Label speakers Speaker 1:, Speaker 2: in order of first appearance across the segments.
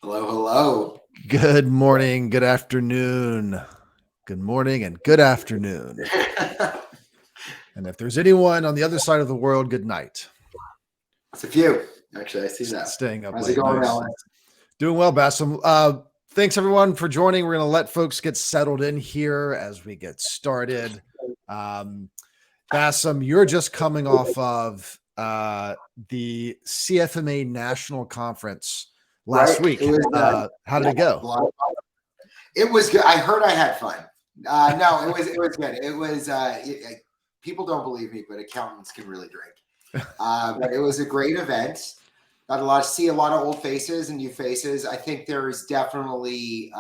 Speaker 1: Hello, hello.
Speaker 2: Good morning, good afternoon, good morning, and good afternoon. And if there's anyone on the other side of the world, good night.
Speaker 1: It's a few. Actually, I see that.
Speaker 2: Staying up
Speaker 1: How's it
Speaker 2: late.
Speaker 1: going,
Speaker 2: Nice.
Speaker 1: Alan?
Speaker 2: Doing well, Bassam. Thanks everyone for joining. We're going to let folks get settled in here as we get started. Bassam, you're just coming off of the CFMA National Conference last
Speaker 1: Right?
Speaker 2: week.
Speaker 1: It was
Speaker 2: How did it
Speaker 1: a
Speaker 2: go?
Speaker 1: lot of fun. It was good. I heard I had fun. No, it was good. People don't believe me, but accountants can really drink. But it was a great event. Got see a lot of old faces and new faces. I think there is definitely,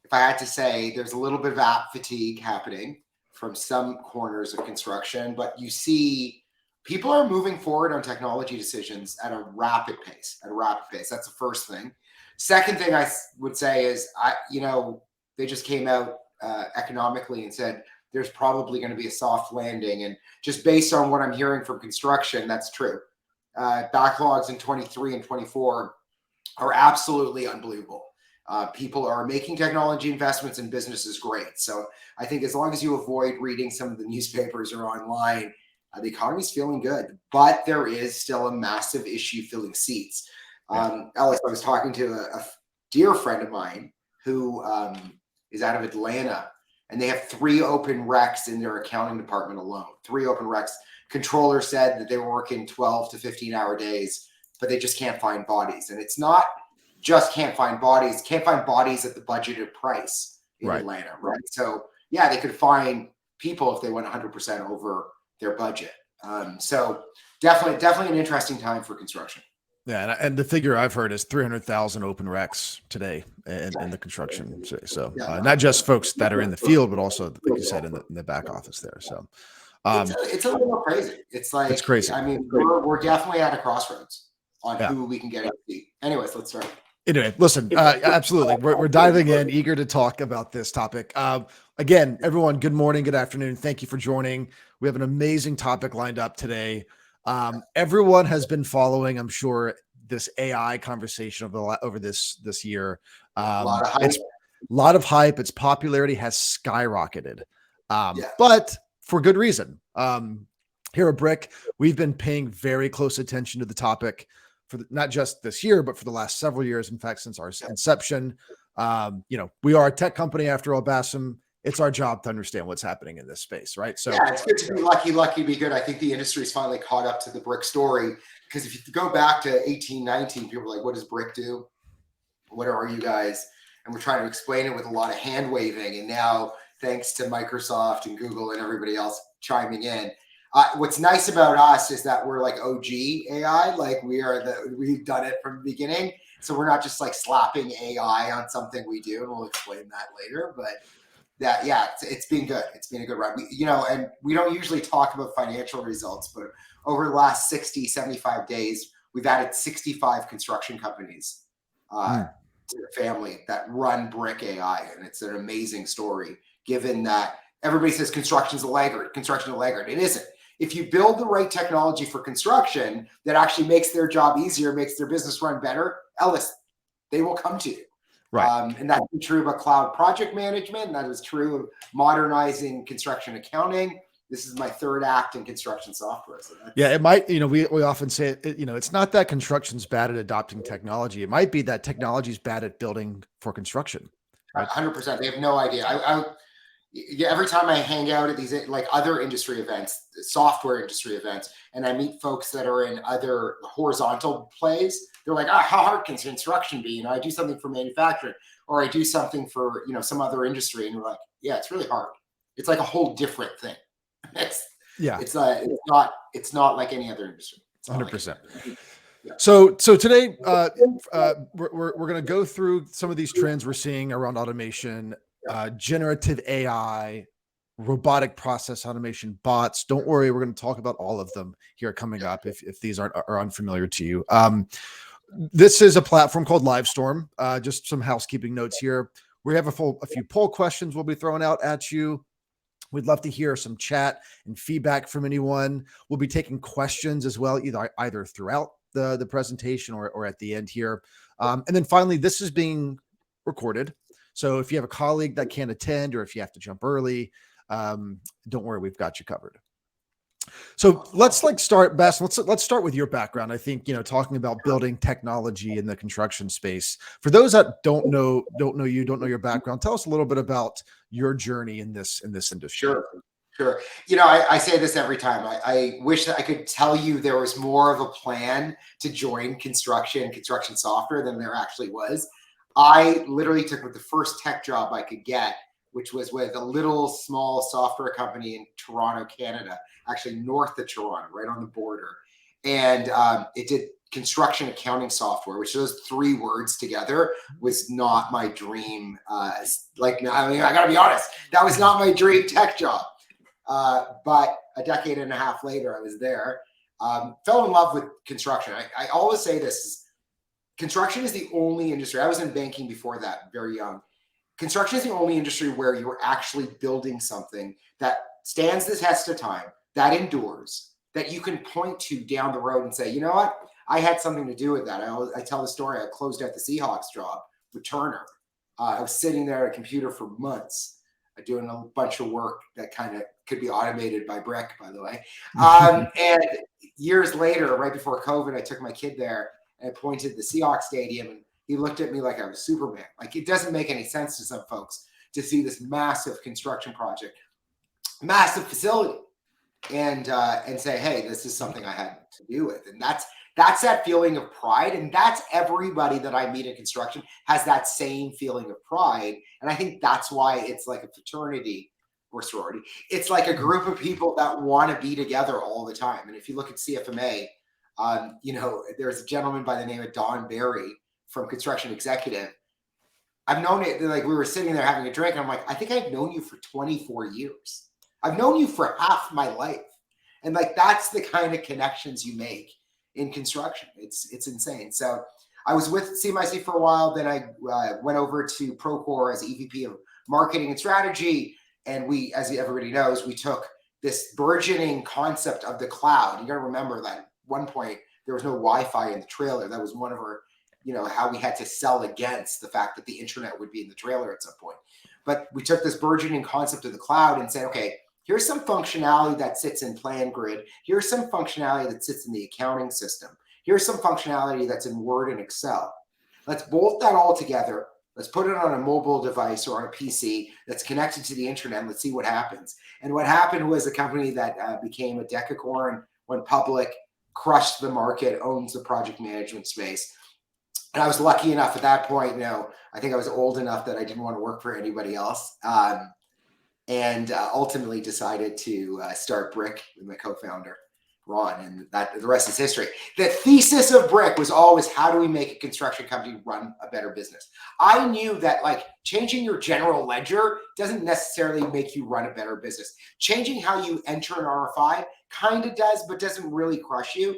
Speaker 1: if I had to say, there's a little bit of app fatigue happening from some corners of construction, but you see people are moving forward on technology decisions at a rapid pace. That's the first thing. Second thing I would say is, they just came out economically and said there's probably going to be a soft landing. And just based on what I'm hearing from construction, that's true. Backlogs in 23 and 24 are absolutely unbelievable. People are making technology investments and business is great. So I think as long as you avoid reading some of the newspapers or online, the economy's feeling good. But there is still a massive issue filling seats. Alex, I was talking to a dear friend of mine who is out of Atlanta, and they have 3 open recs in their accounting department alone. 3 open recs. Controller said that they were working 12 to 15-hour days, but they just can't find bodies. And it's not just can't find bodies at the budgeted price in Atlanta, right? So yeah, they could find people if they went 100% over their budget. So definitely an interesting time for construction.
Speaker 2: Yeah, and the figure I've heard is 300,000 open recs today in the construction. So not just folks that are in the field, but also, like you said, in the back office there. So
Speaker 1: it's a little crazy. It's like,
Speaker 2: it's crazy.
Speaker 1: I mean, we're definitely at a crossroads on who we can get to see. Anyways, let's start.
Speaker 2: Anyway, listen, absolutely. We're diving in, eager to talk about this topic. Again, everyone, good morning, good afternoon. Thank you for joining. We have an amazing topic lined up today. Everyone has been following, I'm sure, this AI conversation over this year. It's a lot of hype. Its popularity has skyrocketed, but for good reason. Here at Brick, we've been paying very close attention to the topic for not just this year, but for the last several years. In fact, since our inception, we are a tech company after all, Bassam. It's our job to understand what's happening in this space, right? So
Speaker 1: yeah, it's good to be lucky to be good. I think the industry's finally caught up to the Brick story, because if you go back to 18, 19, people were like, what does Brick do? What are you guys? And we're trying to explain it with a lot of hand waving. And now, thanks to Microsoft and Google and everybody else chiming in, what's nice about us is that we're like OG AI. Like we've done it from the beginning. So we're not just like slapping AI on something we do, and we'll explain that later. But it's been good. It's been a good run. And we don't usually talk about financial results, but over the last 60, 75 days, we've added 65 construction companies to the family that run Brick AI. And it's an amazing story, given that everybody says construction's a laggard. It isn't. If you build the right technology for construction that actually makes their job easier, makes their business run better, Ellis, they will come to you.
Speaker 2: Right.
Speaker 1: And that's true about cloud project management. And that is true of modernizing construction accounting. This is my third act in construction software. So
Speaker 2: it might, we often say, it's not that construction's bad at adopting technology. It might be that technology's bad at building for construction.
Speaker 1: Right? 100%. They have no idea. Every time I hang out at these like other industry events, software industry events, and I meet folks that are in other horizontal plays, they're like, how hard can construction be? I do something for manufacturing, or I do something for, some other industry. And we're like, yeah, it's really hard. It's like a whole different thing. It's not like any other industry.
Speaker 2: 100%. So today, we're going to go through some of these trends we're seeing around automation, generative AI, robotic process automation, bots. Don't worry, we're going to talk about all of them here coming up if these are unfamiliar to you. This is a platform called Livestorm. Just some housekeeping notes here. We have a few poll questions we'll be throwing out at you. We'd love to hear some chat and feedback from anyone. We'll be taking questions as well, either throughout the presentation or at the end here. And then finally, this is being recorded. So if you have a colleague that can't attend, or if you have to jump early, don't worry, we've got you covered. So let's start, Bess. Let's start with your background. I think, talking about building technology in the construction space. For those that don't know you, don't know your background, tell us a little bit about your journey in this industry.
Speaker 1: Sure. I say this every time. I wish that I could tell you there was more of a plan to join construction software than there actually was. I literally took the first tech job I could get, which was with a little small software company in Toronto, Canada, actually north of Toronto, right on the border. And it did construction accounting software, which those three words together was not my dream. I gotta be honest, that was not my dream tech job. But a decade and a half later, I was there, fell in love with construction. I always say this, construction is the only industry, I was in banking before that, very young. Construction is the only industry where you're actually building something that stands the test of time, that endures, that you can point to down the road and say, you know what? I had something to do with that. I tell the story. I closed out the Seahawks job with Turner. I was sitting there at a computer for months, doing a bunch of work that kind of could be automated by Brick, by the way. And years later, right before COVID, I took my kid there and I pointed at the Seahawks stadium, and he looked at me like I was Superman. Like, it doesn't make any sense to some folks to see this massive construction project, massive facility, and say, hey, this is something I had to do with. And that's that feeling of pride. And that's everybody that I meet in construction has that same feeling of pride. And I think that's why it's like a fraternity or sorority. It's like a group of people that want to be together all the time. And if you look at CFMA, there's a gentleman by the name of Don Barry from Construction Executive. I've known it, like, we were sitting there having a drink, and I'm like, I think I've known you for 24 years. I've known you for half my life. And like, that's the kind of connections you make in construction. It's insane. So I was with CMIC for a while. Then I went over to Procore as EVP of marketing and strategy. And we, as everybody knows, we took this burgeoning concept of the cloud. You got to remember that at one point there was no Wi-Fi in the trailer. That was one of our, how we had to sell against the fact that the internet would be in the trailer at some point. But we took this burgeoning concept of the cloud and said, okay, here's some functionality that sits in PlanGrid. Here's some functionality that sits in the accounting system. Here's some functionality that's in Word and Excel. Let's bolt that all together. Let's put it on a mobile device or on a PC that's connected to the internet, and let's see what happens. And what happened was a company that became a decacorn, went public, crushed the market, owns the project management space. And I was lucky enough at that point, I think I was old enough that I didn't want to work for anybody else. And ultimately decided to start Brick with my co-founder, Ron, and that the rest is history. The thesis of Brick was always, how do we make a construction company run a better business? I knew that, like, changing your general ledger doesn't necessarily make you run a better business. Changing how you enter an RFI kind of does, but doesn't really crush you.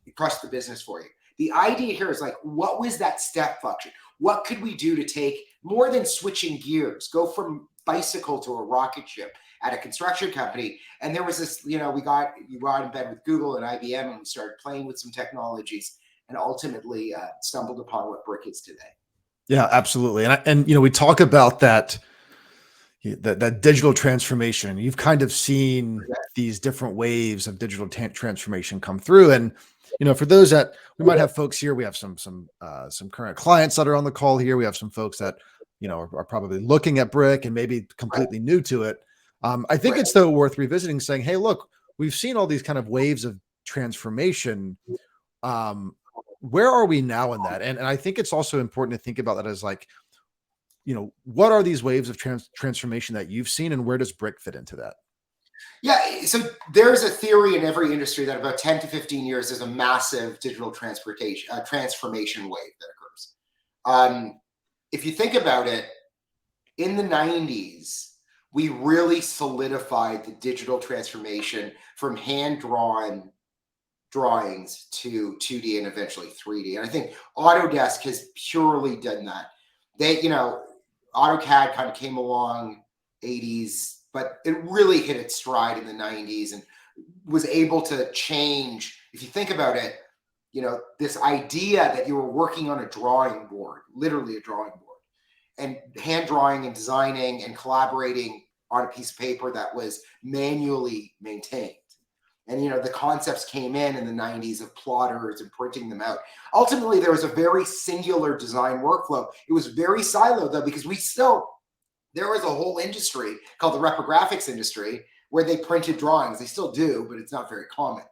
Speaker 1: It crushed the business for you. The idea here is, like, what was that step function? What could we do to take more than switching gears, go from bicycle to a rocket ship at a construction company? And there was this, you got in bed with Google and IBM, and we started playing with some technologies, and ultimately stumbled upon what Brick is today.
Speaker 2: Yeah, absolutely. And we talk about that digital transformation. You've kind of seen these different waves of digital transformation come through. And for those that we might have folks here, we have some current clients that are on the call here. We have some folks that are probably looking at Brick and maybe completely new to it. I think it's though worth revisiting, saying, hey, look, we've seen all these kind of waves of transformation. Where are we now in that? And I think it's also important to think about that as, like, what are these waves of transformation that you've seen, and where does Brick fit into that?
Speaker 1: Yeah, so there's a theory in every industry that about 10 to 15 years, there's a massive digital transformation wave that occurs. If you think about it, in the 90s, we really solidified the digital transformation from hand-drawn drawings to 2D and eventually 3D. And I think Autodesk has purely done that. They, AutoCAD kind of came along 80s, but it really hit its stride in the 90s and was able to change. If you think about it, this idea that you were working on a drawing board, literally a drawing board, and hand drawing and designing and collaborating on a piece of paper that was manually maintained. And, the concepts came in the 90s of plotters and printing them out. Ultimately, there was a very singular design workflow. It was very siloed, though, because there was a whole industry called the reprographics industry where they printed drawings. They still do, but it's not very common.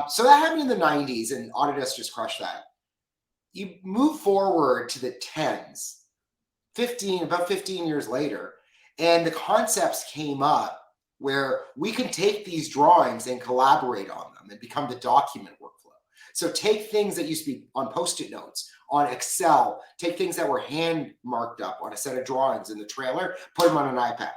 Speaker 1: So that happened in the 90s, and Autodesk just crushed that. You move forward to the 10s, about 15 years later, and the concepts came up where we can take these drawings and collaborate on them and become the document workflow. So take things that used to be on Post-it notes, on Excel, take things that were hand marked up on a set of drawings in the trailer, put them on an iPad.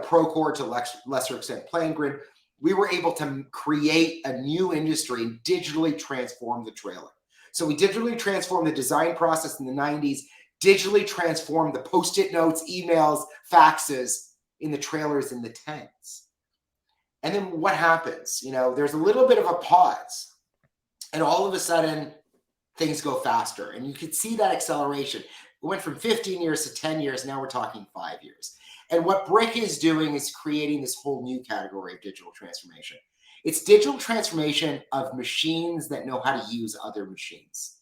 Speaker 1: Procore to lesser extent PlaneGrid. We were able to create a new industry and digitally transform the trailer. So we digitally transformed the design process in the 90s, digitally transformed the Post-it notes, emails, faxes in the trailers in the 10s. And then what happens? There's a little bit of a pause, and all of a sudden things go faster. And you could see that acceleration. It went from 15 years to 10 years. Now we're talking 5 years. And what Brick is doing is creating this whole new category of digital transformation. It's digital transformation of machines that know how to use other machines.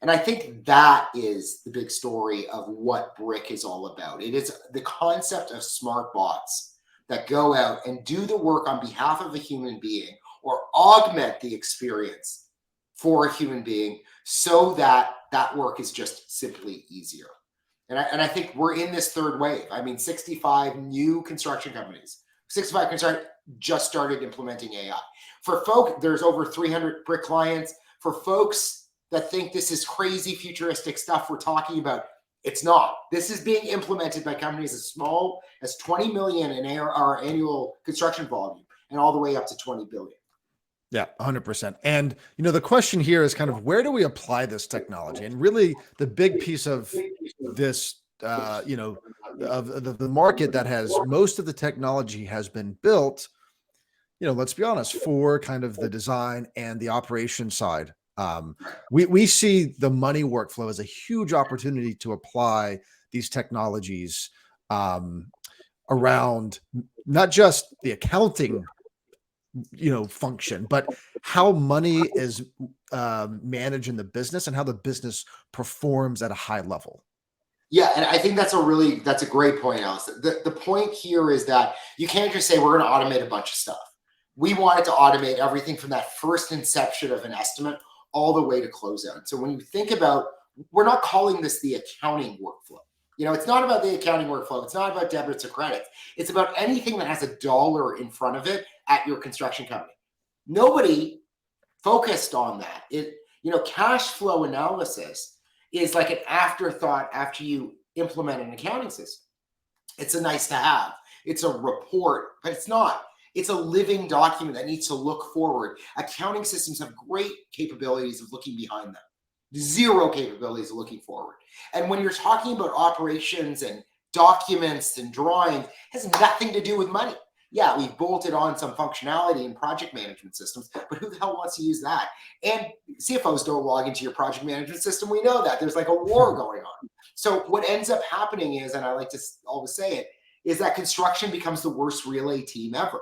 Speaker 1: And I think that is the big story of what Brick is all about. It is the concept of smart bots that go out and do the work on behalf of a human being or augment the experience for a human being so that that work is just simply easier. And I think we're in this third wave. 65 new construction companies, 65 construction just started implementing AI. For there's over 300 Brick clients. For folks that think this is crazy futuristic stuff we're talking about, it's not. This is being implemented by companies as small as 20 million in our annual construction volume and all the way up to 20 billion.
Speaker 2: Yeah, 100%. And, the question here is kind of where do we apply this technology? And really the big piece of this, of the market that has most of the technology has been built, let's be honest, for kind of the design and the operation side. We see the money workflow as a huge opportunity to apply these technologies around not just the accounting function, but how money is managed in the business and how the business performs at a high level.
Speaker 1: Yeah, and I think that's a great point, Alice. The point here is that you can't just say we're going to automate a bunch of stuff. We wanted to automate everything from that first inception of an estimate all the way to closeout. So when you think about, we're not calling this the accounting workflow. It's not about the accounting workflow. It's not about debits or credits. It's about anything that has a dollar in front of it at your construction company. Nobody focused on that. Cash flow analysis is like an afterthought after you implement an accounting system. It's a nice to have. It's a report, but it's not. It's a living document that needs to look forward. Accounting systems have great capabilities of looking behind them, zero capabilities of looking forward. And when you're talking about operations and documents and drawings, it has nothing to do with money. Yeah, we've bolted on some functionality in project management systems, but who the hell wants to use that? And CFOs don't log into your project management system. We know that. There's like a war going on. So what ends up happening is, and I like to always say it, is that construction becomes the worst relay team ever.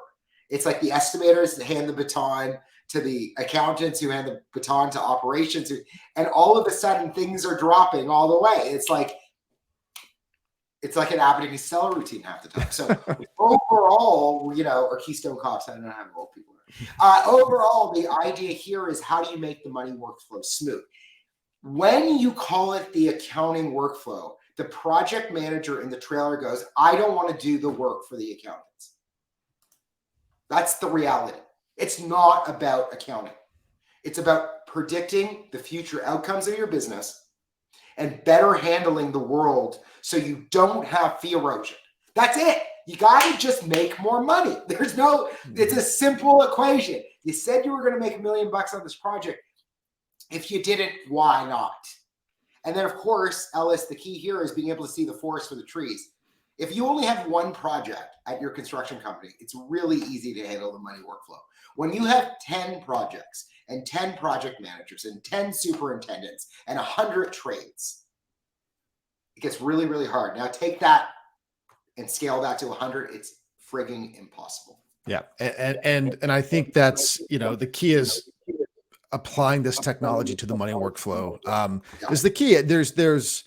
Speaker 1: It's like the estimators that hand the baton to the accountants who hand the baton to operations. And all of a sudden things are dropping all the way. It's like an Abbott and Costello routine half the time. So overall, or Keystone Cops, I don't know how old people are. Overall, the idea here is how do you make the money workflow smooth? When you call it the accounting workflow, the project manager in the trailer goes, I don't want to do the work for the accountants. That's the reality. It's not about accounting. It's about predicting the future outcomes of your business and better handling the world so you don't have fee erosion. That's it. You got to just make more money. It's a simple equation. You said you were going to make $1 million on this project. If you didn't, why not? And then, of course, Ellis, the key here is being able to see the forest for the trees. If you only have one project at your construction company, it's really easy to handle the money workflow. When you have 10 projects and 10 project managers and 10 superintendents and 100 trades, it gets really, really hard. Now take that and scale that to 100. It's frigging impossible.
Speaker 2: Yeah. And I think that's, the key is applying this technology to the money workflow is the key. There's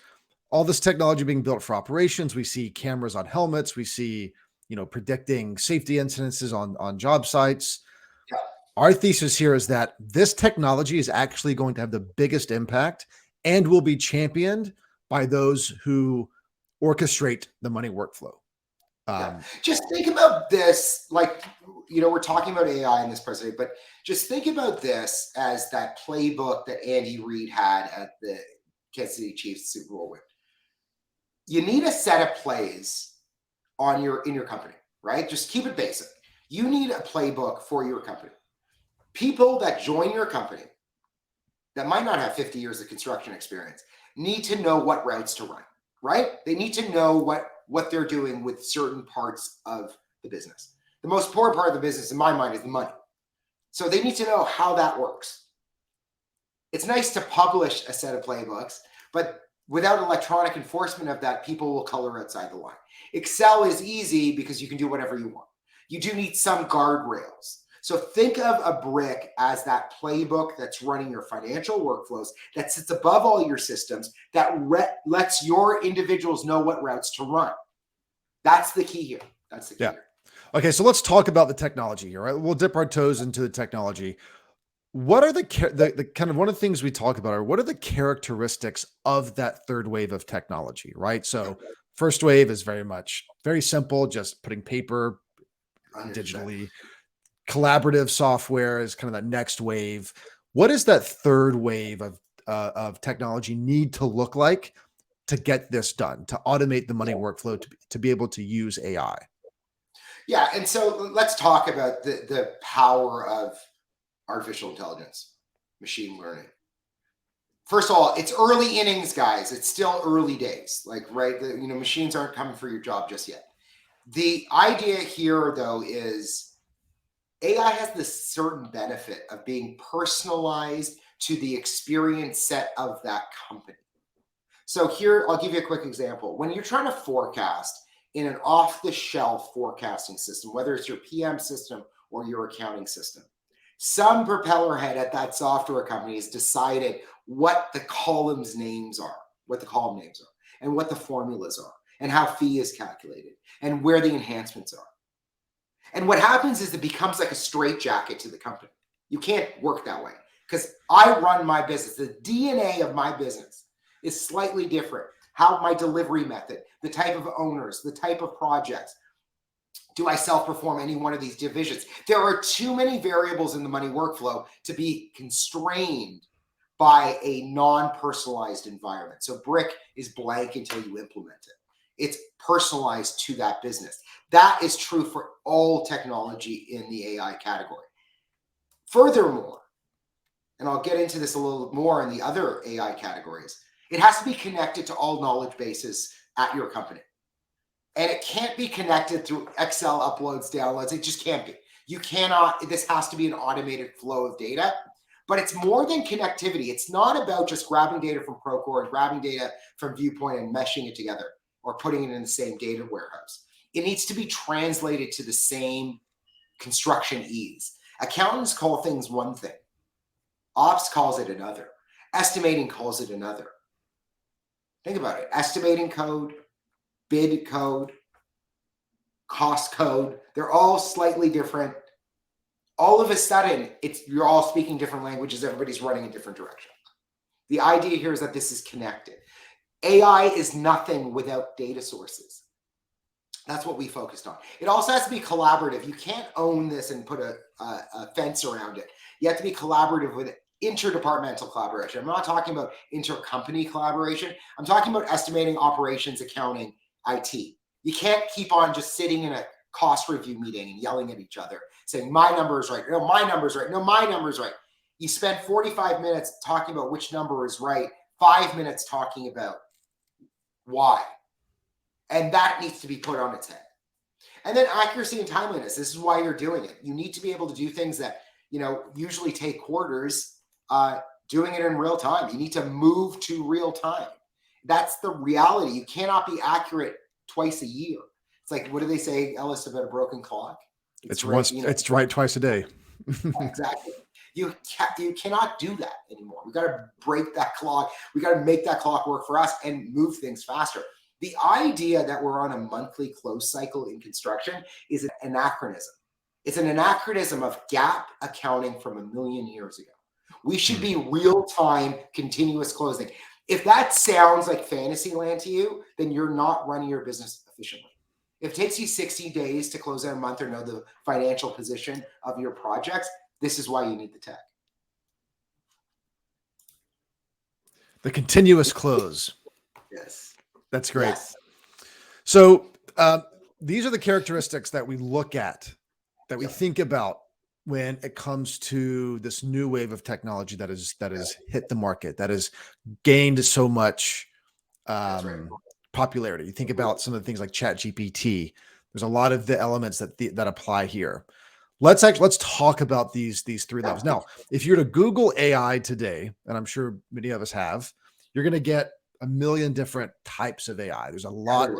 Speaker 2: all this technology being built for operations. We see cameras on helmets. We see, predicting safety incidences on job sites.
Speaker 1: Yeah.
Speaker 2: Our thesis here is that this technology is actually going to have the biggest impact and will be championed by those who orchestrate the money workflow.
Speaker 1: Just think about this, like, we're talking about AI in this presentation, but just think about this as that playbook that Andy Reid had at the Kansas City Chiefs Super Bowl win. You need a set of plays in your company, right? Just keep it basic. You need a playbook for your company. People that join your company that might not have 50 years of construction experience need to know what routes to run, right? They need to know what they're doing with certain parts of the business. The most important part of the business, in my mind, is the money. So they need to know how that works. It's nice to publish a set of playbooks, but without electronic enforcement of that, people will color outside the line. Excel is easy because you can do whatever you want. You do need some guardrails. So think of a brick as that playbook that's running your financial workflows, that sits above all your systems, that lets your individuals know what routes to run. That's the key here. That's the key here.
Speaker 2: Okay, so let's talk about the technology here, right? We'll dip our toes into the technology. What are the kind of one of the things we talk about are what are the characteristics of that third wave of technology, right? So first wave is very simple, just putting paper digitally. Collaborative software is kind of that next wave. What does that third wave of technology need to look like to get this done, to automate the money workflow, to be able to use AI?
Speaker 1: Yeah, and so let's talk about the power of artificial intelligence, machine learning. First of all, it's early innings, guys. It's still early days. Machines aren't coming for your job just yet. The idea here, though, is AI has this certain benefit of being personalized to the experience set of that company. So here, I'll give you a quick example. When you're trying to forecast in an off-the-shelf forecasting system, whether it's your PM system or your accounting system, some propeller head at that software company has decided what the columns names are, what the column names are, and what the formulas are, and how fee is calculated, and where the enhancements are. And what happens is it becomes like a straitjacket to the company. You can't work that way because I run my business. The DNA of my business is slightly different. How my delivery method, the type of owners, the type of projects. Do I self-perform any one of these divisions? There are too many variables in the money workflow to be constrained by a non-personalized environment. So brick is blank until you implement it. It's personalized to that business. That is true for all technology in the AI category. Furthermore, and I'll get into this a little more in the other AI categories, it has to be connected to all knowledge bases at your company. And it can't be connected through Excel uploads, downloads. It just can't be. You cannot, this has to be an automated flow of data. But it's more than connectivity. It's not about just grabbing data from Procore and grabbing data from Viewpoint and meshing it together or putting it in the same data warehouse. It needs to be translated to the same construction ease. Accountants call things one thing. Ops calls it another. Estimating calls it another. Think about it. Estimating code, bid code, cost code, they're all slightly different. All of a sudden, you're all speaking different languages. Everybody's running in different directions. The idea here is that this is connected. AI is nothing without data sources. That's what we focused on. It also has to be collaborative. You can't own this and put a fence around it. You have to be collaborative with interdepartmental collaboration. I'm not talking about intercompany collaboration. I'm talking about estimating, operations, accounting, IT. You can't keep on just sitting in a cost review meeting and yelling at each other, saying my number is right. No, my number is right. No, my number is right. You spend 45 minutes talking about which number is right, 5 minutes talking about why. And that needs to be put on its head. And then accuracy and timeliness. This is why you're doing it. You need to be able to do things that, usually take quarters, doing it in real time. You need to move to real time. That's the reality. You cannot be accurate twice a year. It's like, what do they say, Ellis, about a broken clock?
Speaker 2: It's right twice a day.
Speaker 1: Exactly. You cannot do that anymore. We got to break that clock. We got to make that clock work for us and move things faster. The idea that we're on a monthly close cycle in construction is an anachronism. It's an anachronism of gap accounting from a million years ago. We should be real-time, continuous closing. If that sounds like fantasy land to you, then you're not running your business efficiently. If it takes you 60 days to close out a month or know the financial position of your projects, this is why you need the tech.
Speaker 2: The continuous close.
Speaker 1: Yes.
Speaker 2: That's great.
Speaker 1: Yes.
Speaker 2: So these are the characteristics that we look at, that we think about when it comes to this new wave of technology that has hit the market, that has gained so much popularity. You think about some of the things like ChatGPT. There's a lot of the elements that apply here. Let's talk about these three levels. Now, if you were to Google AI today, and I'm sure many of us have, you're going to get a million different types of AI. There's a lot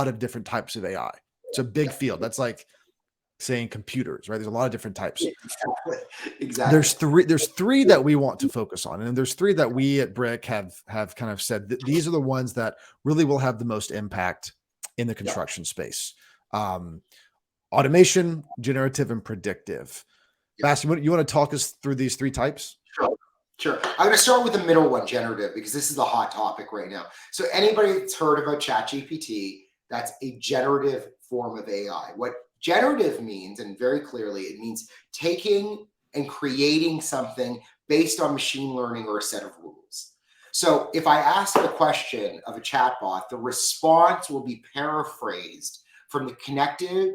Speaker 2: of different types of AI. It's a big field. That's like saying computers, right? There's a lot of different types.
Speaker 1: Exactly.
Speaker 2: There's three that we want to focus on. And there's three that we at Brick have kind of said that these are the ones that really will have the most impact in the construction space. Automation, generative, and predictive. Bas, you want to talk us through these three types?
Speaker 1: Sure. I'm going to start with the middle one, generative, because this is the hot topic right now. So anybody that's heard about ChatGPT, that's a generative form of AI. What generative means, and very clearly, it means taking and creating something based on machine learning or a set of rules. So if I ask a question of a chatbot, the response will be paraphrased from the connected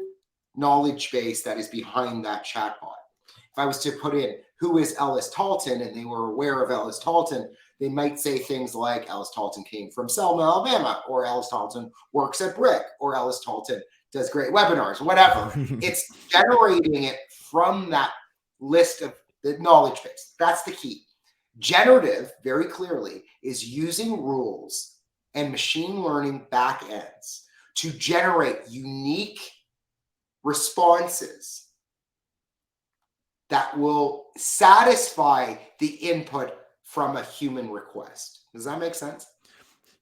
Speaker 1: knowledge base that is behind that chatbot. If I was to put in, who is Ellis Talton, and they were aware of Ellis Talton, they might say things like, Ellis Talton came from Selma, Alabama, or Ellis Talton works at Brick, or Ellis Talton does great webinars, whatever. It's generating it from that list of the knowledge base. That's the key. Generative, very clearly, is using rules and machine learning backends to generate unique responses that will satisfy the input from a human request. Does that make sense?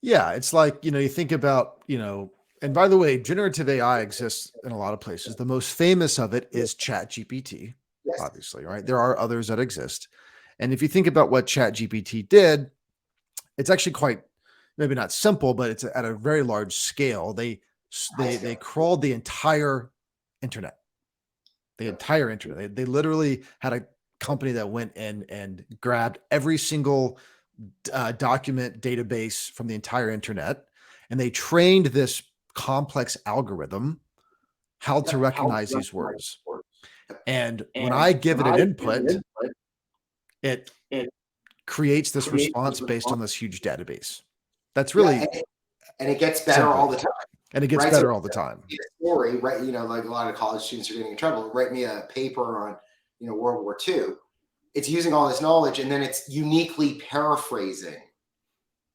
Speaker 2: Yeah, it's like, you think about, and by the way, generative AI exists in a lot of places. The most famous of it is ChatGPT, obviously, right? There are others that exist. And if you think about what ChatGPT did, it's actually quite, maybe not simple, but it's at a very large scale. They crawled the entire internet. They literally had a company that went in and grabbed every single document database from the entire internet, and they trained this complex algorithm how to recognize these words. And when I give it an input, it creates this response based on this huge database. That's really,
Speaker 1: and it gets better all the time.
Speaker 2: And it gets better all the time.
Speaker 1: Story, right? Like a lot of college students are getting in trouble. Write me a paper on, World War II. It's using all this knowledge, and then it's uniquely paraphrasing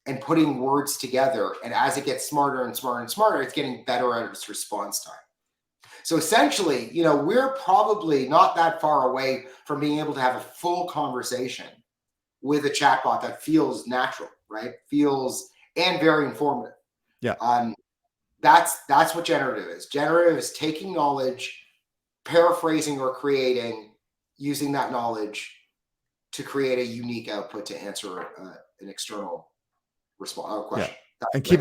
Speaker 1: and putting words together. And as it gets smarter and smarter and smarter, it's getting better at its response time. So essentially, we're probably not that far away from being able to have a full conversation with a chatbot that feels natural, right? And very informative.
Speaker 2: Yeah.
Speaker 1: That's what generative is. Generative is taking knowledge, paraphrasing or creating, using that knowledge to create a unique output to answer an external response question.
Speaker 2: Yeah. And keep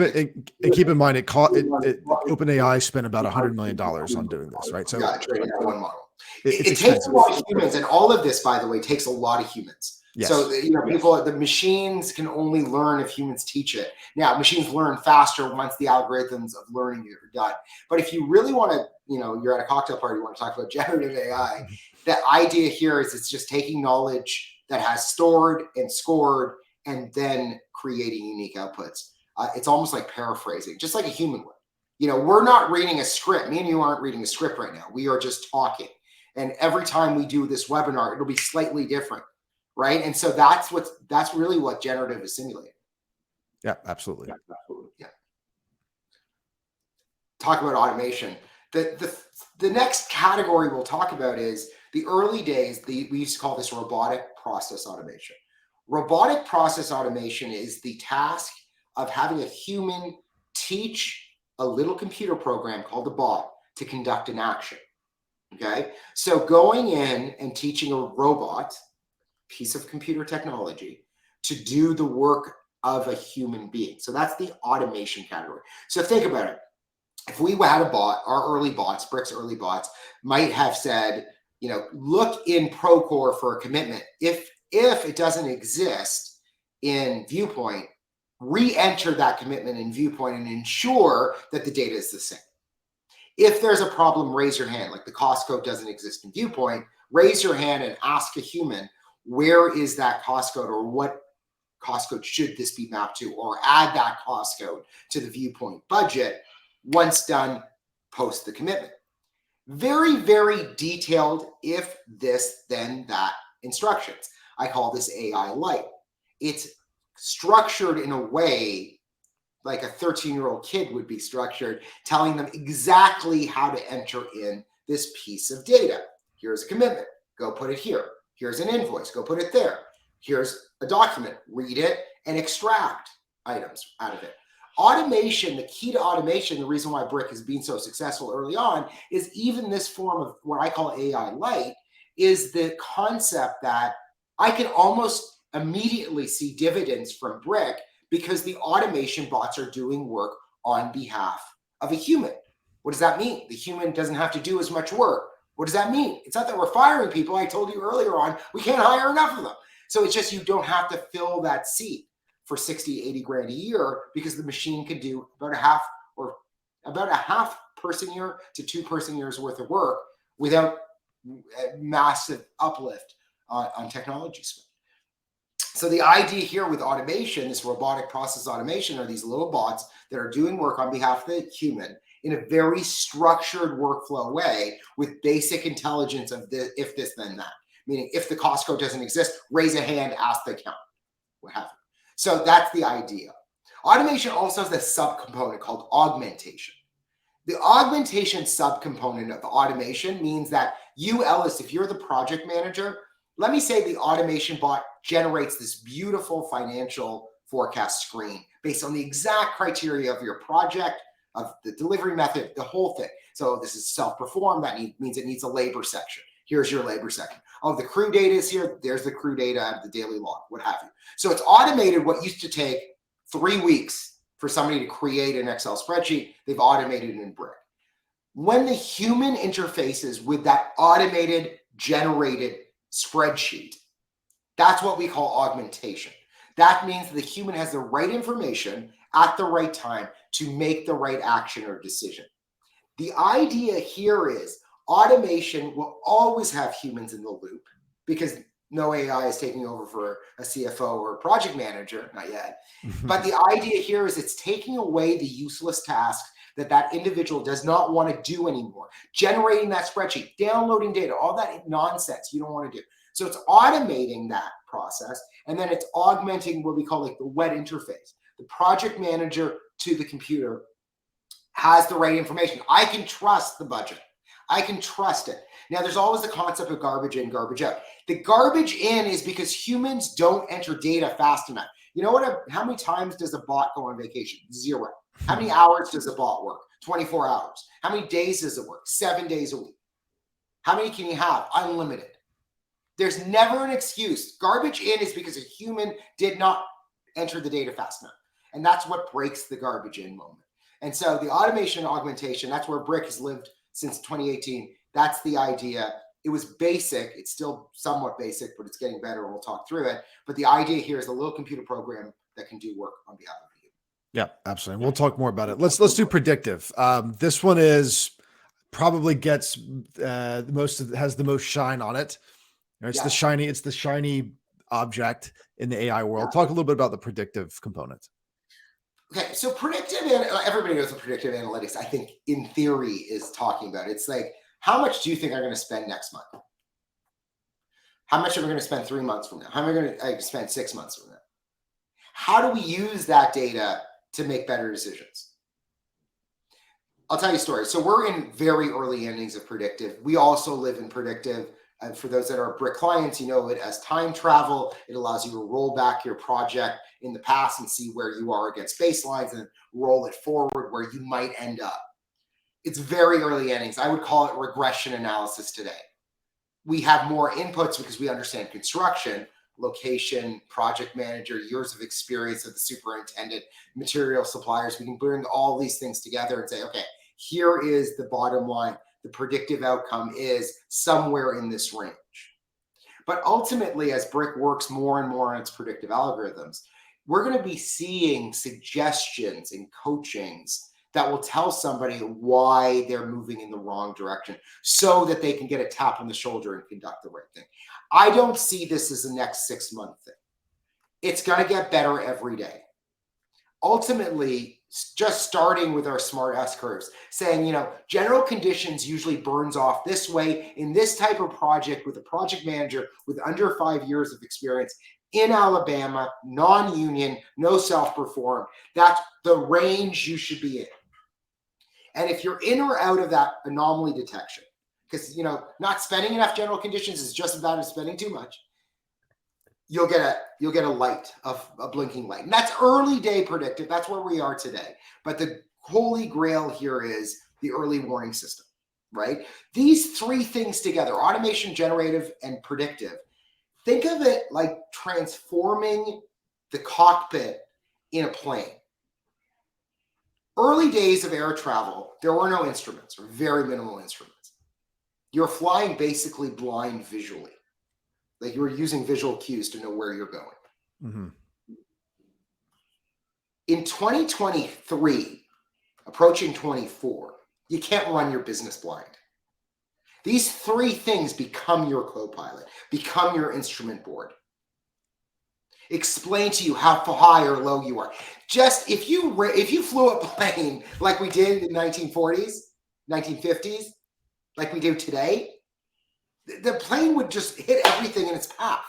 Speaker 2: in mind, OpenAI spent about $100 million on doing this, right? So
Speaker 1: training that one model. It takes a lot of humans, and all of this, by the way, takes a lot of humans.
Speaker 2: Yes.
Speaker 1: So the machines can only learn if humans teach it. Now, machines learn faster once the algorithms of learning are done. But if you really want to, you're at a cocktail party, you want to talk about generative AI. The idea here is it's just taking knowledge that has stored and scored, and then creating unique outputs. It's almost like paraphrasing, just like a human would. We're not reading a script. Me and you aren't reading a script right now. We are just talking. And every time we do this webinar, it'll be slightly different, right? And so that's really what generative is simulating.
Speaker 2: Yeah, absolutely.
Speaker 1: Yeah. Talk about automation. The next category we'll talk about is the early days. We used to call this robotic process automation. Robotic process automation is the task of having a human teach a little computer program called a bot to conduct an action. Okay, so going in and teaching a robot, piece of computer technology, to do the work of a human being. So that's the automation category. So think about it. If we had a bot, our early bots, Brick's early bots, might have said, look in Procore for a commitment. If it doesn't exist in Viewpoint, re-enter that commitment in Viewpoint and ensure that the data is the same. If there's a problem, raise your hand. Like the cost code doesn't exist in Viewpoint, raise your hand and ask a human, where is that cost code, or what cost code should this be mapped to, or add that cost code to the Viewpoint budget. Once done, post the commitment. Very, very detailed if this, then that instructions. I call this AI Lite. It's structured in a way like a 13-year-old kid would be structured, telling them exactly how to enter in this piece of data. Here's a commitment. Go put it here. Here's an invoice. Go put it there. Here's a document. Read it and extract items out of it. Automation, the key to automation, the reason why Brick has been so successful early on, is even this form of what I call AI Lite, is the concept that I can almost immediately see dividends from Brick because the automation bots are doing work on behalf of a human. What does that mean? The human doesn't have to do as much work. What does that mean? It's not that we're firing people. I told you earlier on, we can't hire enough of them. So it's just you don't have to fill that seat for 60, 80 grand a year, because the machine can do about a half person year to 2 person years worth of work without a massive uplift on technology spend. So the idea here with automation, this robotic process automation, are these little bots that are doing work on behalf of the human in a very structured workflow way with basic intelligence of the if this, then that. Meaning if the cost code doesn't exist, raise a hand, ask the accountant, what have you. So that's the idea. Automation also has a subcomponent called augmentation. The augmentation subcomponent of automation means that you, Ellis, if you're the project manager, let me say the automation bot generates this beautiful financial forecast screen based on the exact criteria of your project, of the delivery method, the whole thing. So this is self-perform. That means it needs a labor section. Here's your labor section. Oh, the crew data is here. There's the crew data out of the daily log, what have you. So it's automated what used to take 3 weeks for somebody to create an Excel spreadsheet. They've automated it in Brick. When the human interfaces with that automated generated spreadsheet, that's what we call augmentation. That means the human has the right information at the right time to make the right action or decision. The idea here is automation will always have humans in the loop, because no AI is taking over for a CFO or a project manager, not yet. But the idea here is it's taking away the useless tasks that individual does not want to do anymore. Generating that spreadsheet, downloading data, all that nonsense you don't want to do. So it's automating that process, and then it's augmenting what we call like the wet interface. The project manager to the computer has the right information. I can trust the budget. I can trust it. Now, there's always the concept of garbage in, garbage out. The garbage in is because humans don't enter data fast enough. You know what? How many times does a bot go on vacation? 0. How many hours does a bot work? 24 hours. How many days does it work? 7 days a week. How many can you have? Unlimited. There's never an excuse. Garbage in is because a human did not enter the data fast enough. And that's what breaks the garbage in moment. And so the automation and augmentation, that's where Brick has lived since 2018. That's the idea. It was basic. It's still somewhat basic, but it's getting better. We'll talk through it. But the idea here is a little computer program that can do work on behalf of you.
Speaker 2: Yeah, absolutely. We'll talk more about it. Let's do predictive. This one is probably gets has the most shine on it. It's the shiny object in the AI world. Talk a little bit about the predictive component.
Speaker 1: Okay, so everybody knows what predictive analytics, I think, in theory, is talking about. It's like, how much do you think I'm going to spend next month? How much am I going to spend 3 months from now? How am I going to spend 6 months from now? How do we use that data to make better decisions? I'll tell you a story. So we're in very early innings of predictive. We also live in predictive. And for those that are Brick clients, you know it as time travel. It allows you to roll back your project in the past and see where you are against baselines and roll it forward where you might end up. It's very early innings. I would call it regression analysis today. We have more inputs because we understand construction, location, project manager, years of experience of the superintendent, material suppliers. We can bring all these things together and say, okay, here is the bottom line. The predictive outcome is somewhere in this range. But ultimately, as Brick works more and more on its predictive algorithms, we're going to be seeing suggestions and coachings that will tell somebody why they're moving in the wrong direction so that they can get a tap on the shoulder and conduct the right thing. I don't see this as a next 6-month thing. It's going to get better every day. Ultimately, just starting with our smart S curves, saying, general conditions usually burns off this way in this type of project with a project manager with under 5 years of experience in Alabama, non-union, no self-performed. That's the range you should be in. And if you're in or out of that anomaly detection, because not spending enough general conditions is just as bad as spending too much, you'll get a light, a blinking light. And that's early day predictive. That's where we are today. But the holy grail here is the early warning system, right? These three things together, automation, generative, and predictive, think of it like transforming the cockpit in a plane. Early days of air travel, there were no instruments or very minimal instruments. You're flying basically blind visually. Like you were using visual cues to know where you're going.
Speaker 2: Mm-hmm.
Speaker 1: In 2023, approaching 24, you can't run your business blind. These three things become your co-pilot, become your instrument board. Explain to you how high or low you are. Just if you flew a plane like we did in the 1940s, 1950s, like we do today, the plane would just hit everything in its path.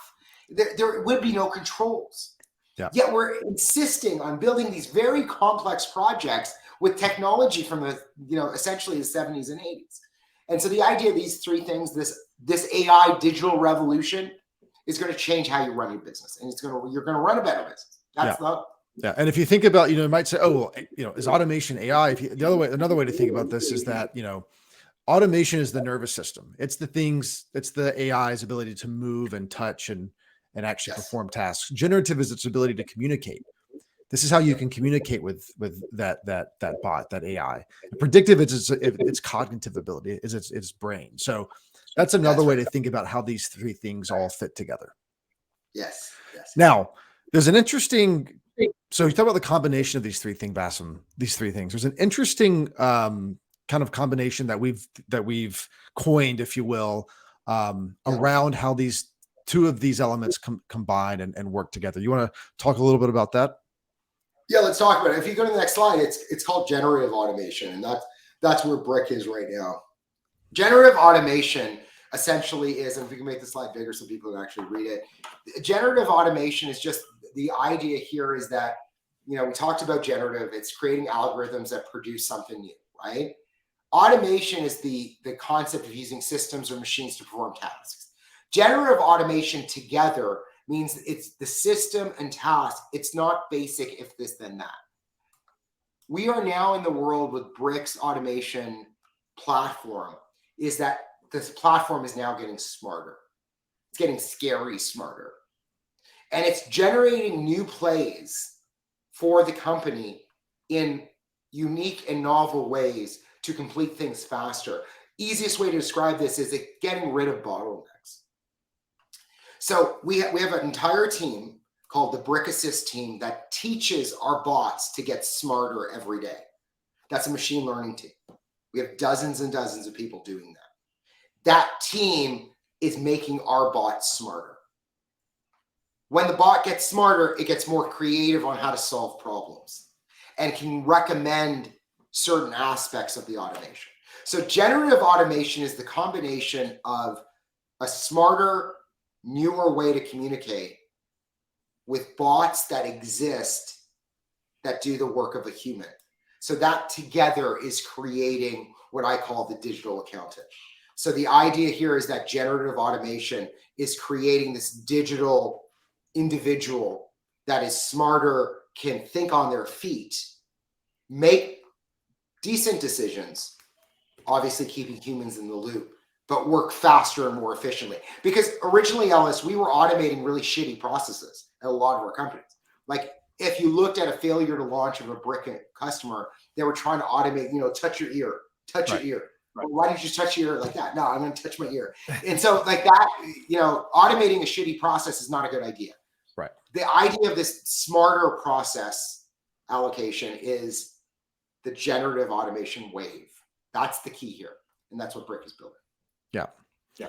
Speaker 1: There would be no controls.
Speaker 2: Yeah.
Speaker 1: Yet we're insisting on building these very complex projects with technology from essentially the 70s and 80s. And so the idea of these three things, this AI digital revolution, is going to change how you run your business, and you're going to run a better business. That's
Speaker 2: yeah. And if you think about, you might say, oh, well, is automation AI? Another way to think about this is that, automation is the nervous system. It's the AI's ability to move and touch and actually perform tasks. Generative is its ability to communicate. This is how you can communicate with that bot, that AI. And predictive, it's cognitive ability, is its brain. So that's another way to think about how these three things all fit together.
Speaker 1: Yes.
Speaker 2: Now, there's an interesting. So you talk about the combination of these three things, Bassam. These three things. There's an interesting kind of combination that we've coined, if you will, around how these two of these elements combine and work together. You want to talk a little bit about that?
Speaker 1: Yeah, let's talk about it. If you go to the next slide, it's called generative automation, and that's where Brick is right now. Generative automation essentially is, and if we can make the slide bigger so people can actually read it, generative automation is just, the idea here is that, we talked about generative, it's creating algorithms that produce something new, right? Automation is the concept of using systems or machines to perform tasks. Generative automation together means it's the system and task. It's not basic if this, then that. We are now in the world with Brick's automation platform, is that this platform is now getting smarter. It's getting scary smarter. And it's generating new plays for the company in unique and novel ways to complete things faster. Easiest way to describe this is getting rid of bottlenecks. So we have an entire team called the Brick Assist team that teaches our bots to get smarter every day. That's a machine learning team. We have dozens and dozens of people doing that. That team is making our bots smarter. When the bot gets smarter, it gets more creative on how to solve problems. and can recommend certain aspects of the automation. So generative automation is the combination of a smarter, newer way to communicate with bots that exist that do the work of a human. So that together is creating what I call the digital accountant. So the idea here is that generative automation is creating this digital individual that is smarter, can think on their feet, make decent decisions, obviously keeping humans in the loop, but work faster and more efficiently. Because originally, Ellis, we were automating really shitty processes at a lot of our companies. Like if you looked at a failure to launch of a brick customer, they were trying to automate, touch your ear, touch your ear. Well, why didn't you just touch your ear like that? No, I'm going to touch my ear. And so like that, automating a shitty process is not a good idea.
Speaker 2: Right.
Speaker 1: The idea of this smarter process allocation is the generative automation wave. That's the key here. And that's what Brick is building.
Speaker 2: Yeah.
Speaker 1: Yeah.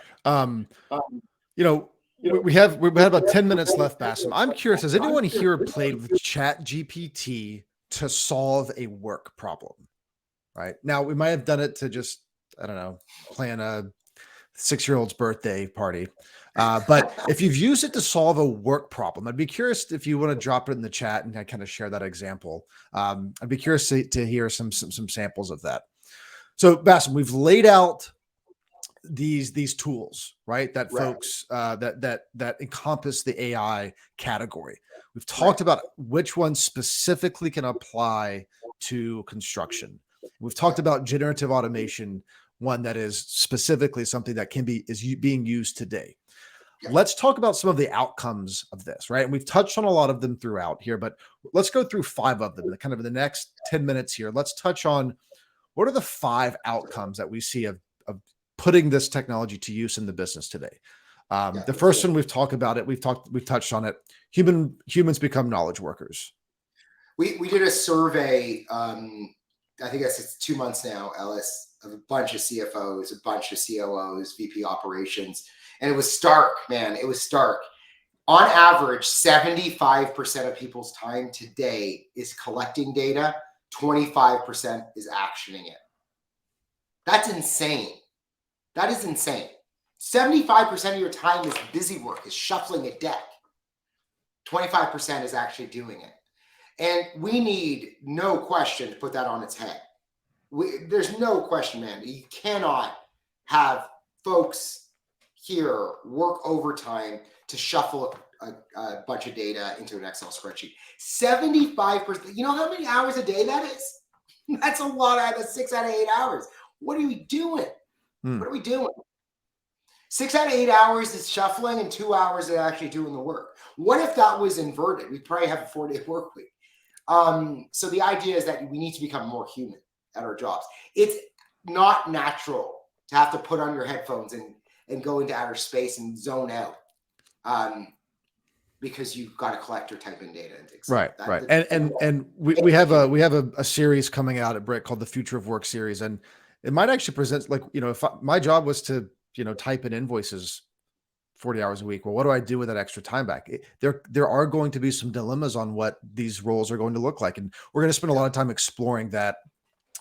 Speaker 2: We have about 10 minutes left, Bassem. I'm curious, has anyone here played with Chat GPT to solve a work problem? Right. Now, we might have done it to just, I don't know, plan a 6-year-old's birthday party. But if you've used it to solve a work problem, I'd be curious if you want to drop it in the chat and kind of share that example. I'd be curious to hear some samples of that. So, Bassem, we've laid out these tools, right? That folks that encompass the AI category. We've talked about which ones specifically can apply to construction. We've talked about generative automation, one that is specifically something that is being used today. Yeah. Let's talk about some of the outcomes of this, right? And we've touched on a lot of them throughout here, but let's go through 5 of them. Kind of in the next 10 minutes here, let's touch on what are the 5 outcomes that we see of putting this technology to use in the business today. The first one, we've talked about it. We've touched on it. Humans become knowledge workers.
Speaker 1: We did a survey. I think it's 2 months now, Ellis, of a bunch of CFOs, a bunch of COOs, VP operations, and it was stark, man. It was stark. On average, 75% of people's time today is collecting data. 25% is actioning it. That's insane. That is insane. 75% of your time is busy work, is shuffling a deck. 25% is actually doing it. And we need, no question, to put that on its head. There's no question, man. You cannot have folks here work overtime to shuffle a bunch of data into an Excel spreadsheet. 75%. You know how many hours a day that is? That's a lot. That's 6 out of 8 hours. What are we doing? What are we doing? 6 out of 8 hours is shuffling and 2 hours is actually doing the work. What if that was inverted? We'd probably have a 4-day work week. So the idea is that we need to become more human at our jobs. It's not natural to have to put on your headphones and go into outer space and zone out. Because you've got to collect or type in data and things.
Speaker 2: Right. And we have a series coming out at Brick called the Future of Work series, and it might actually present if my job was to type in invoices 40 hours a week. Well, what do I do with that extra time back? There are going to be some dilemmas on what these roles are going to look like, and we're going to spend a lot of time exploring that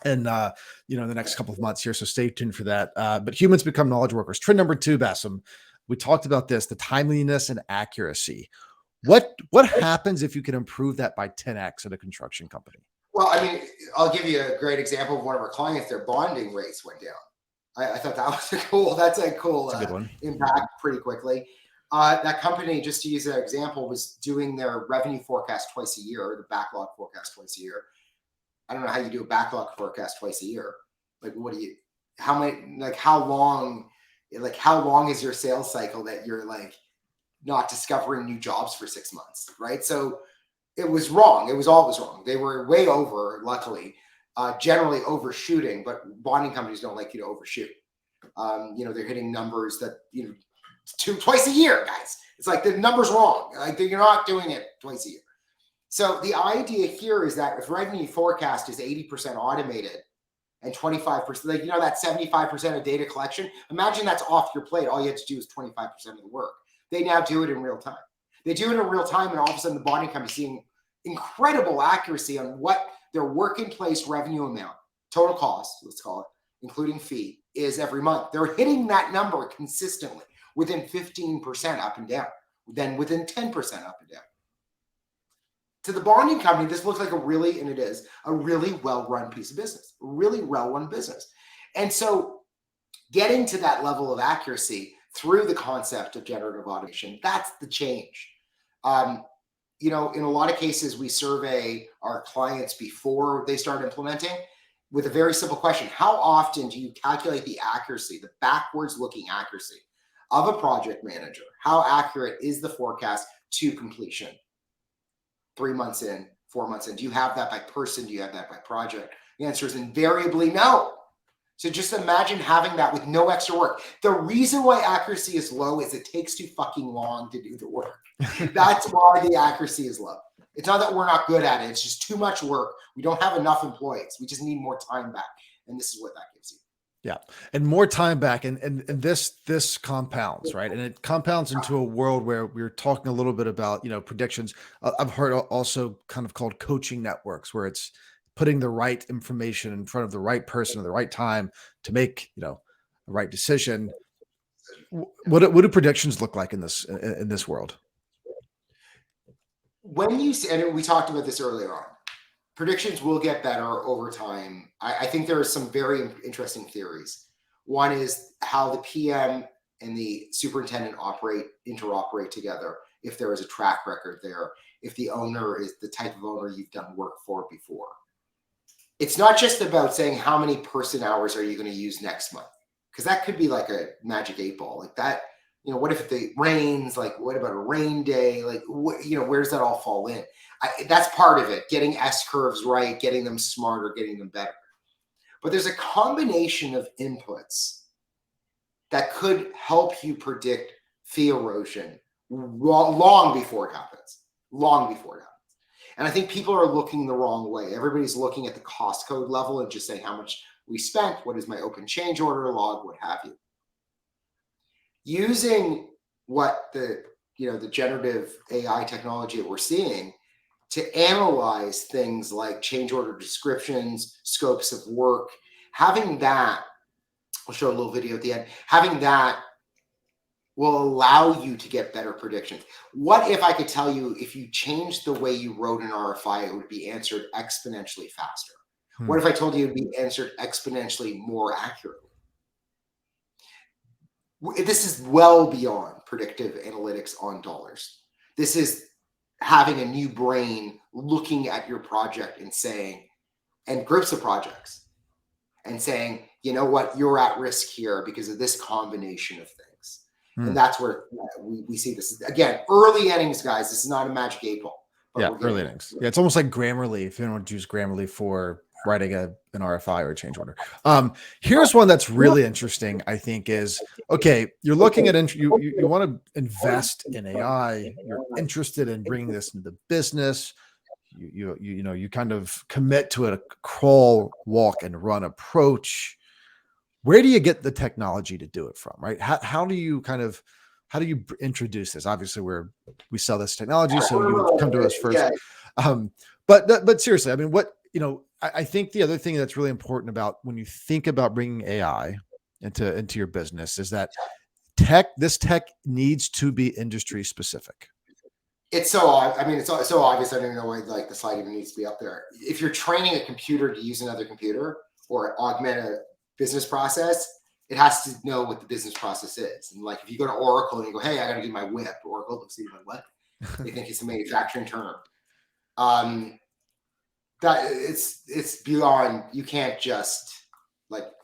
Speaker 2: in the next couple of months here. So stay tuned for that. But humans become knowledge workers. Trend number 2, Bassem. We talked about this, the timeliness and accuracy. What happens if you can improve that by 10x at a construction company?
Speaker 1: Well, I mean, I'll give you a great example of one of our clients. Their bonding rates went down. I thought that was that's a cool
Speaker 2: good one.
Speaker 1: Impact pretty quickly. That company, just to use that example, was doing their revenue forecast twice a year, or the backlog forecast twice a year. I don't know how you do a backlog forecast twice a year. Like, how long is your sales cycle that you're not discovering new jobs for 6 months, right? So it was wrong. It was always wrong. They were way over, luckily, generally overshooting, but bonding companies don't like you to overshoot. They're hitting numbers that, twice a year, guys. It's like the number's wrong. Like, you're not doing it twice a year. So the idea here is that if revenue forecast is 80% automated and 25%, that 75% of data collection, imagine that's off your plate. All you have to do is 25% of the work. They now do it in real time. They do it in real time, and all of a sudden the bonding company is seeing incredible accuracy on what their work in place revenue amount, total cost, let's call it, including fee, is every month. They're hitting that number consistently within 15% up and down, then within 10% up and down. To the bonding company, this looks like a really well-run piece of business, really well-run business. And so getting to that level of accuracy through the concept of generative automation, that's the change. In a lot of cases, we survey our clients before they start implementing with a very simple question. How often do you calculate the accuracy, the backwards looking accuracy of a project manager? How accurate is the forecast to completion? 3 months in, 4 months in. Do you have that by person? Do you have that by project? The answer is invariably no. So just imagine having that with no extra work. The reason why accuracy is low is it takes too fucking long to do the work. That's why the accuracy is low. It's not that we're not good at it. It's just too much work. We don't have enough employees. We just need more time back. And this is what that gives you.
Speaker 2: Yeah. And more time back. And this compounds, right? And it compounds into a world where we're talking a little bit about, predictions. I've heard also kind of called coaching networks, where it's putting the right information in front of the right person at the right time to make, the right decision. What do predictions look like in this world?
Speaker 1: When you see, and we talked about this earlier on, predictions will get better over time. I think there are some very interesting theories. One is how the PM and the superintendent interoperate together. If there is a track record there, if the owner is the type of owner you've done work for before. It's not just about saying how many person hours are you going to use next month, because that could be like a magic 8 ball like that. What if it rains? Like, what about a rain day? Like, where does that all fall in? That's part of it, getting S curves right, getting them smarter, getting them better. But there's a combination of inputs that could help you predict fee erosion long before it happens, And I think people are looking the wrong way. Everybody's looking at the cost code level and just saying how much we spent, what is my open change order log, what have you. Using what the generative AI technology that we're seeing to analyze things like change order descriptions, scopes of work, having that, I'll show a little video at the end, having that will allow you to get better predictions. What if I could tell you, if you changed the way you wrote an RFI, it would be answered exponentially faster? What if I told you it would be answered exponentially more accurately? This is well beyond predictive analytics on dollars. This is having a new brain looking at your project and saying, and groups of projects, and saying, you know what, you're at risk here because of this combination of things. And that's where we see this. Again, early innings, guys. This is not a magic 8 ball.
Speaker 2: Yeah, early innings. Yeah, it's almost like Grammarly, if you don't want to use Grammarly for writing an RFI or a change order. Here's one that's really interesting, I think, is, okay, you're looking at, you want to invest in AI. You're interested in bringing this into the business. You kind of commit to a crawl, walk, and run approach. Where do you get the technology to do it from, right? How do you introduce this? Obviously, we sell this technology, so you would come to us first. But seriously, I mean, I think the other thing that's really important about when you think about bringing AI into your business is that this tech needs to be industry specific.
Speaker 1: It's so obvious. I don't even know why the slide even needs to be up there. If you're training a computer to use another computer or augment a business process, it has to know what the business process is. And like, if you go to Oracle and you go, hey, I got to get my whip, Oracle looks at you like, what? They think it's a manufacturing term. That it's beyond. You can't just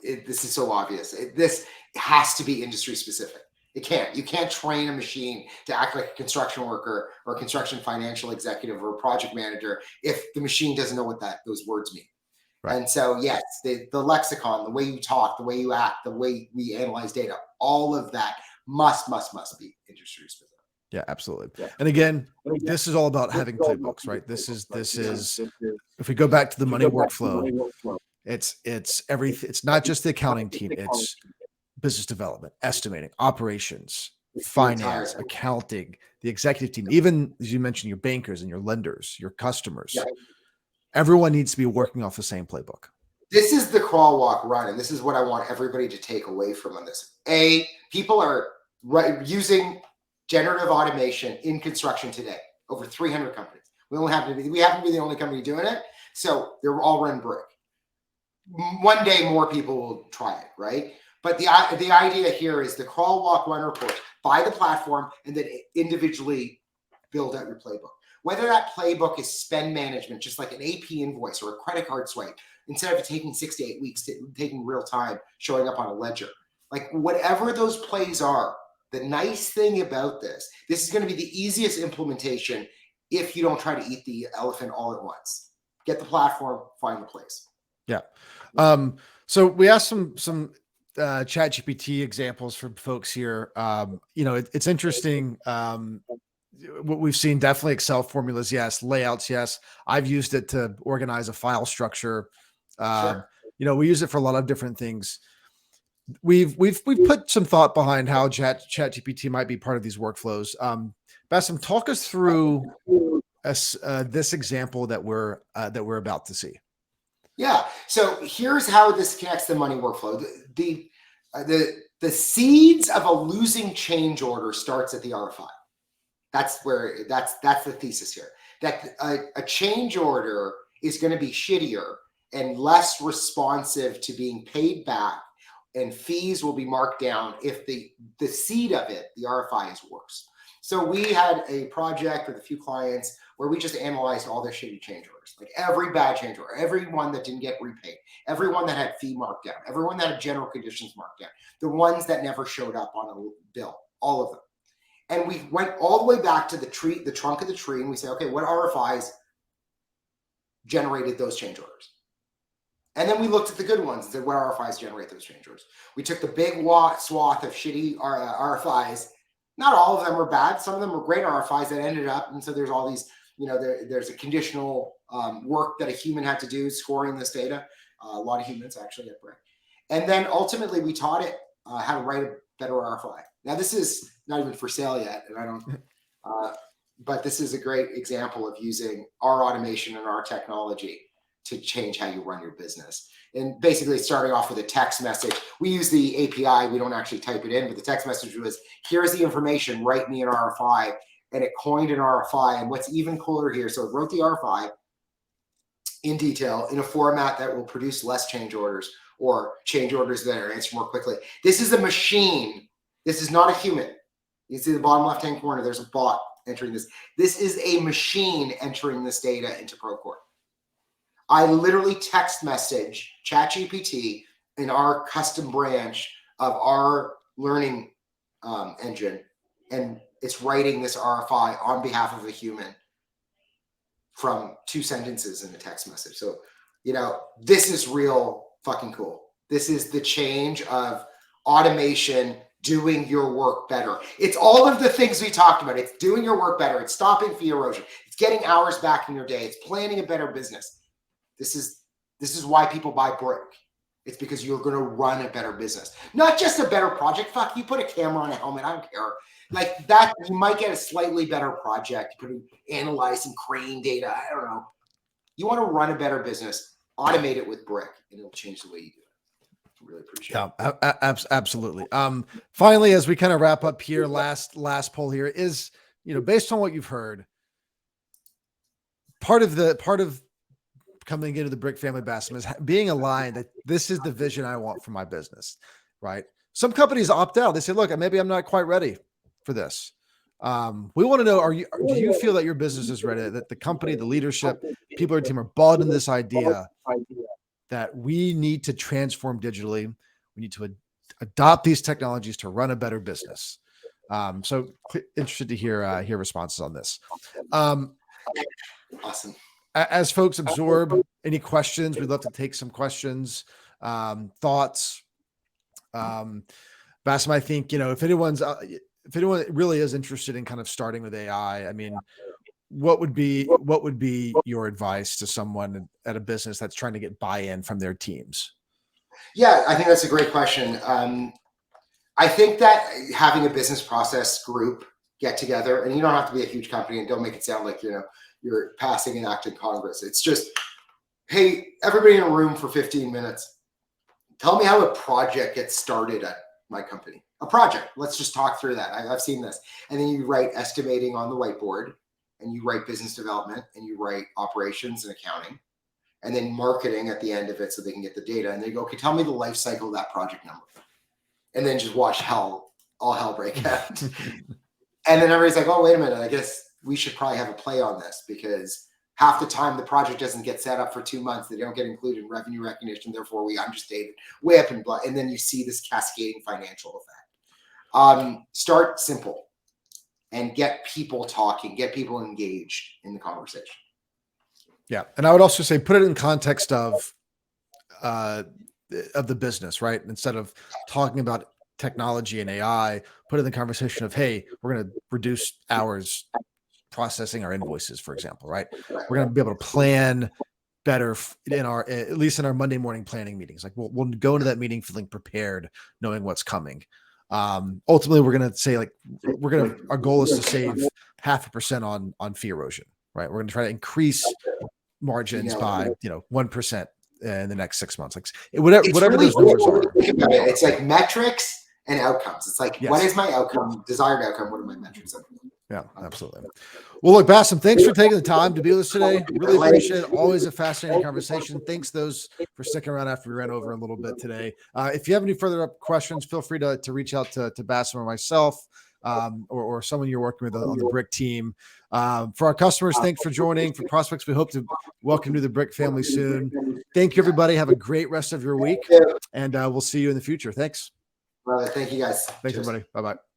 Speaker 1: this is so obvious. This has to be industry specific. You can't train a machine to act like a construction worker or a construction financial executive or a project manager if the machine doesn't know what those words mean. Right. And so, yes, the lexicon, the way you talk, the way you act, the way we analyze data, all of that must be industry specific.
Speaker 2: Yeah, absolutely. Yeah. And again, this is all about having playbooks, right? This is if we go back to the money workflow, it's everything. It's not just the accounting team. It's business development, estimating, operations, finance, accounting, the executive team, even as you mentioned, your bankers and your lenders, your customers. Everyone needs to be working off the same playbook.
Speaker 1: This is the crawl, walk, run, and this is what I want everybody to take away from on this. People are using generative automation in construction today. Over 300 companies. We happen to be the only company doing it, so they're all run brick. One day more people will try it, right? But the idea here is the crawl, walk, run report. Buy the platform and then individually build out your playbook. Whether that playbook is spend management, just like an AP invoice or a credit card swipe, instead of taking 6 to 8 weeks, taking real time, showing up on a ledger. Like whatever those plays are, the nice thing about this is going to be the easiest implementation if you don't try to eat the elephant all at once. Get the platform, find the place.
Speaker 2: Yeah. So we asked some ChatGPT examples from folks here. It's interesting. What we've seen, definitely Excel formulas, yes. Layouts, yes. I've used it to organize a file structure.
Speaker 1: Sure.
Speaker 2: We use it for a lot of different things. We've put some thought behind how ChatGPT might be part of these workflows. Bassem, talk us through this example that we're about to see.
Speaker 1: Yeah. So here's how this connects the money workflow. The seeds of a losing change order starts at the RFI. That's the thesis here. That a change order is going to be shittier and less responsive to being paid back, and fees will be marked down if the seed of it, the RFI, is worse. So we had a project with a few clients where we just analyzed all their shitty change orders, like every bad change order, every one that didn't get repaid, every one that had fee marked down, every one that had general conditions marked down, the ones that never showed up on a bill, all of them. And we went all the way back to the trunk of the tree, and we say, okay, what RFIs generated those change orders? And then we looked at the good ones, that what RFIs generate those change orders. We took the big swath of shitty RFIs. Not all of them were bad. Some of them were great RFIs that ended up. And so there's all these, there's a conditional work that a human had to do scoring this data. A lot of humans actually at Brick. And then ultimately we taught it how to write a better RFI. Now this is not even for sale yet. And I don't, but this is a great example of using our automation and our technology to change how you run your business. And basically starting off with a text message. We use the API, we don't actually type it in, but the text message was, here's the information, write me an RFI. And it coined an RFI. And what's even cooler here, so it wrote the RFI in detail in a format that will produce less change orders or change orders that are answered more quickly. This is a machine. This is not a human. You see the bottom left-hand corner, there's a bot entering this. This is a machine entering this data into Procore. I literally text message ChatGPT in our custom branch of our learning engine, and it's writing this RFI on behalf of a human from 2 sentences in a text message. So, this is real fucking cool. This is the change of automation doing your work better. It's all of the things we talked about. It's doing your work better. It's stopping fee erosion. It's getting hours back in your day. It's planning a better business. This is why people buy Brick. It's because you're going to run a better business, not just a better project. Fuck, you put a camera on a helmet, I don't care. Like that, you might get a slightly better project. Analyze some crane data. I don't know. You want to run a better business, automate it with Brick, and it'll change the way you do it. Really appreciate it.
Speaker 2: Absolutely. Finally, as we kind of wrap up here, last poll here is, based on what you've heard, part of coming into the Brick family, Bassem, is being aligned that this is the vision I want for my business, right? Some companies opt out. They say, look, maybe I'm not quite ready for this. We want to know, do you feel that your business is ready, that the company, the leadership, people on your team are bought in this idea that we need to transform digitally? We need to adopt these technologies to run a better business. So interested to hear responses on this.
Speaker 1: Awesome.
Speaker 2: As folks absorb any questions, we'd love to take some questions, thoughts. Bassem, I think, if anyone really is interested in kind of starting with AI, I mean, what would be your advice to someone at a business that's trying to get buy-in from their teams?
Speaker 1: Yeah, I think that's a great question. I think that having a business process group get together, and you don't have to be a huge company, and don't make it sound like, you're passing an act in Congress. It's just hey, everybody in a room for 15 minutes. Tell me how a project gets started at my company. A project. Let's just talk through that. I've seen this. And then you write estimating on the whiteboard, and you write business development, and you write operations and accounting, and then marketing at the end of it so they can get the data. And they go, okay, tell me the life cycle of that project number. And then just watch all hell break out. And then everybody's like, oh, wait a minute. I guess we should probably have a play on this, because half the time the project doesn't get set up for 2 months. They don't get included in revenue recognition. Therefore, we understated way up in blood. And then you see this cascading financial effect. Start simple and get people talking, get people engaged in the conversation.
Speaker 2: Yeah. And I would also say, put it in context of the business, right? Instead of talking about technology and AI, put it in the conversation of, hey, we're going to reduce hours processing our invoices, for example, right? We're going to be able to plan better in our, at least in our Monday morning planning meetings. Like we'll go into that meeting feeling prepared, knowing what's coming. Ultimately, we're going to say, like, our goal is to save 0.5% on fee erosion, right? We're going to try to increase margins by 1% in the next 6 months. Like whatever really those numbers are.
Speaker 1: Think about it. It's like metrics and outcomes. It's like, what is my outcome, desired outcome? What are my metrics?
Speaker 2: Yeah, absolutely. Well, look, Bassam, thanks for taking the time to be with us today. Really appreciate it. Always a fascinating conversation. Thanks those for sticking around after we ran over a little bit today. If you have any further questions, feel free to reach out to Bassam or myself, or someone you're working with on the Brick team. For our customers, thanks for joining. For prospects, we hope to welcome to the Brick family soon. Thank you, everybody. Have a great rest of your week, and we'll see you in the future. Thanks.
Speaker 1: Thank you, guys.
Speaker 2: Thanks, everybody. Bye-bye.